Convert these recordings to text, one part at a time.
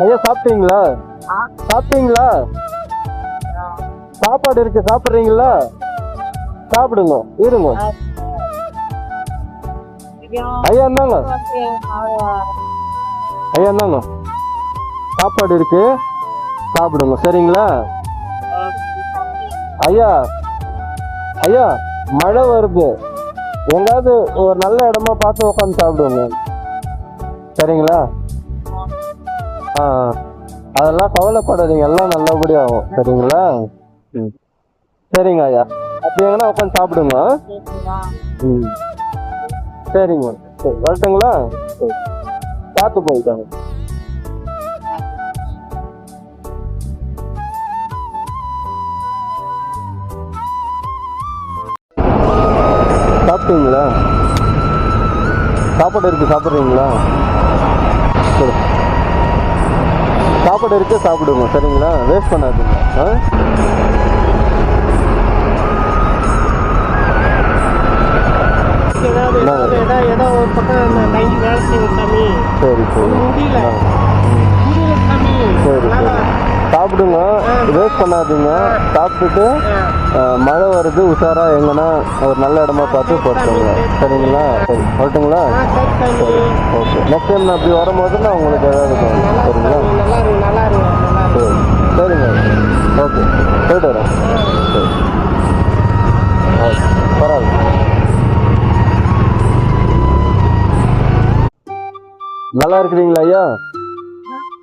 ஐயா சாப்பிட்டீங்களா? சாப்பிட்டீங்களா? சாப்பாடு இருக்கு, சாப்பிட்றீங்களா? சாப்பிடுங்க, இருங்க. ஐயா என்னங்க? ஐயா என்னங்க? சாப்பாடு இருக்கு, சாப்பிடுங்க, சரிங்களா? ஐயா ஐயா மழை வருது, எங்காவது ஒரு நல்ல இடமா பார்த்து உட்காந்து சாப்பிடுங்க, சரிங்களா? அதெல்லாம் கவலைப்படாதீங்க, எல்லாம் நல்லபடியா ஆகும், சரிங்களா? சரிங்க ஐயா, அப்படி எங்கன்னா உட்காந்து சாப்பிடுங்க. சரிங்க, சரி வரட்டுங்களா? சரி, பார்த்து போயிட்டாங்க. சாப்பிட்டீங்களா? சாப்பாடு இருக்கு, சாப்பிட்றீங்களா? சரி, சாப்பாடு இருக்கு, சாப்பிடுங்க, சரிங்களா? வேஸ்ட் பண்ணாதீங்க. சரி சரி சரி, சாப்பிடுங்க, வேஸ்ட் பண்ணாதீங்க. சாப்பிட்டுட்டு மழை வருது, உஷாரா எங்கன்னா ஒரு நல்ல இடமா பார்த்து போட்டுங்க, சரிங்களா? சரி வரட்டுங்களா? சரி, ஓகே. நெக்ஸ்ட் டைம் நான் அப்படி வரும்போது நான் உங்களுக்கு ஏதாவது சொல்லுங்கள், சரிங்களா? சரி சரிங்க, ஓகே, போயிட்டு வரேன். சரி, ஓகே, பரவாயில்ல. நல்லா இருக்கிறீங்களா ஐயா?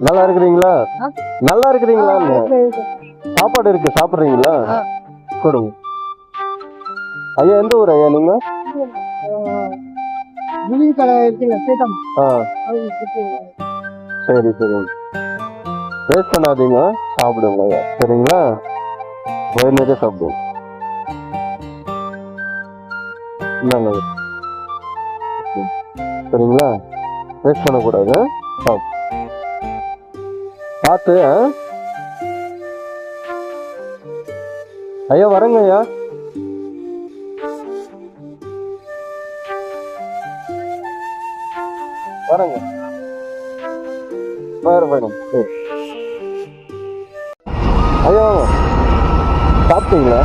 நல்லா இருக்கிறீங்களா? நல்லா இருக்கிறீங்களா? சாப்பாடு இருக்கு, சாப்பிட்றீங்களா? கொடுங்க ஐயா. எந்த ஊர் ஐயா நீங்க? சரி சரி, வேஸ்ட் பண்ணாதீங்க, சாப்பிடுங்க ஐயா, சரிங்களா? வயிறு நிறைய சாப்பிடுங்க. இந்தாங்க, சரிங்களா? வேஸ்ட் பண்ணக்கூடாது, பார்த்து. ஐயா வரேங்க ஐயா. வரேங்க, மேடம். சரி ஐயா, சாப்பிட்டீங்களா?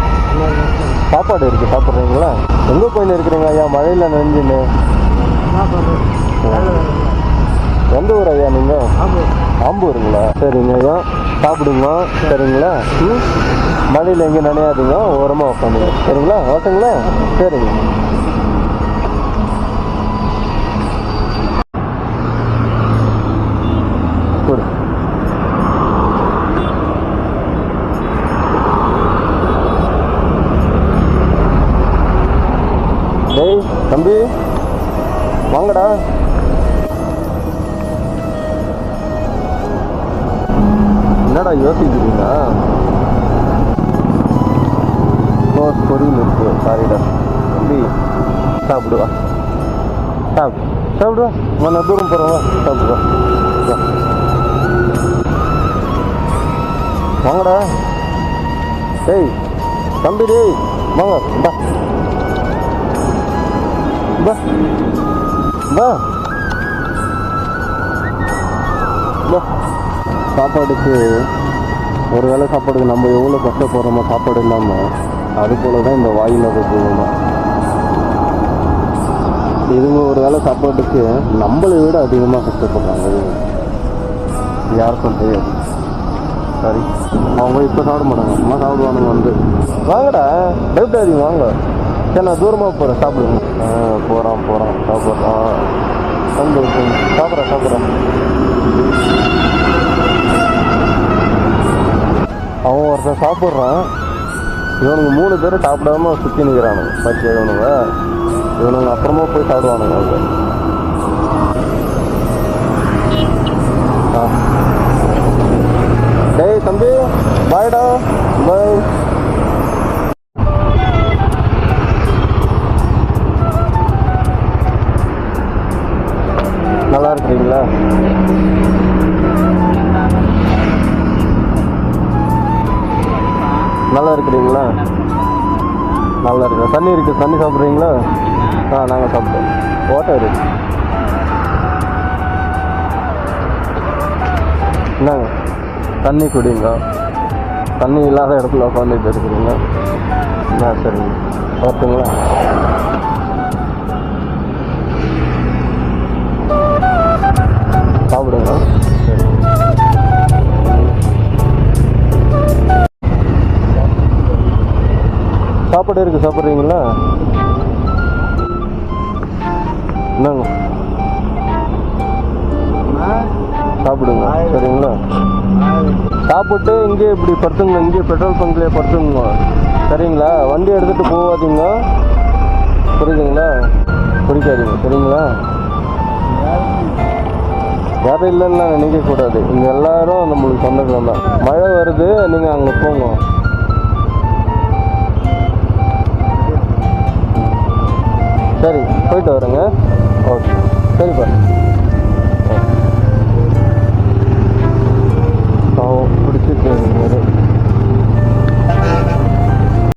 சாப்பாடு இருக்கு, சாப்பிட்றீங்களா? எங்கே போயின்னு இருக்கிறீங்க ஐயா மழையில் நனைஞ்சுன்னு? எந்த ஊர் ஐயா நீங்க? ஆம்பூருங்களா? சரிங்க ஐயா, சாப்பிடுங்க, சரிங்களா? மழையில் எங்கேயும் நனையாதீங்க, ஓரமாக உட்காந்துங்க, சரிங்களா? ஓகேங்களா? சரிங்க. கொடு. டேய் தம்பி, வாங்கடா. என்னடா யோசிக்கிறீங்களா? பொரியல் இருக்கு, சாரிடா தம்பி. சாப்பிடுவா, சாப்பிடுவா, நான் தூரம் போகிறவா, சாப்பிடுவா. வாங்கடா. டேய் தம்பி, டேய் வாங்க, பா பா பா பா. சாப்பாடுக்கு ஒரு வேளை சாப்பாடுக்கு நம்ம எவ்வளோ கஷ்டப்படுறோமோ சாப்பாடு இல்லாமல், அது போல தான் இந்த வாயில்லாத ஜீவனம். இதுங்க ஒரு வேளை சாப்பாட்டுக்கு நம்மளை விட அதிகமாக கஷ்டப்படுறாங்க, யாருக்கும் தெரியாது. சரி, அவங்க இப்போ சாப்பிட மாட்டாங்க, அம்மா சாப்பிடுவானுங்க வந்து. வாங்கடா, பயப்படாதீங்க, வாங்க. சரி நான் தூரமாக போகிறேன், சாப்பிடுங்க. போகிறான் சாப்பிட்றான், சாப்பிட்றேன். அவன் ஒருத்தன் சாப்பிட்றான், இவனுங்க 3 பேர் சாப்பிடாம சுற்றி நிற்கிறானுங்க. பச்சை இவனுங்க அப்புறமா போய் சாப்பிடுவானுங்க. டேய் தம்பி, பாய்டா, பாய். நல்லா இருக்கிறீங்களா? நல்லா இருக்கிறீங்களா? நல்லா இருக்கு. தண்ணி இருக்குது, தண்ணி சாப்பிட்றீங்களா? நாங்கள் சாப்பிட்டோம். வாட்டர் இருக்கு. என்னங்க தண்ணி குடிங்க. தண்ணி இல்லாத இடத்துல உட்காந்துட்டு இருக்கிறீங்க. சரிங்க, ஓகேங்களா? சாப்பிடுங்க. சரி, சாப்பாடு இருக்குது, சாப்பிட்றீங்களா? என்னங்க சாப்பிடுங்க. சரிங்களா? சாப்பிட்டு இங்கே இப்படி படுத்துங்க, இங்கே பெட்ரோல் பங்க்லேயே படுத்துங்க. சரிங்களா? வண்டி எடுத்துகிட்டு போகாதீங்க. புரியுதுங்களா? பிடிக்காதீங்க. சரிங்களா? யாரும் இல்லைன்னா நினைக்கக்கூடாது. இங்கே எல்லாரும் நம்மளுக்கு சொந்தங்கள் தான். மழை வருது, நீங்கள் அங்கே போங்க. சரி, போயிட்டு வரேங்க. ஓகே, சரிப்பா.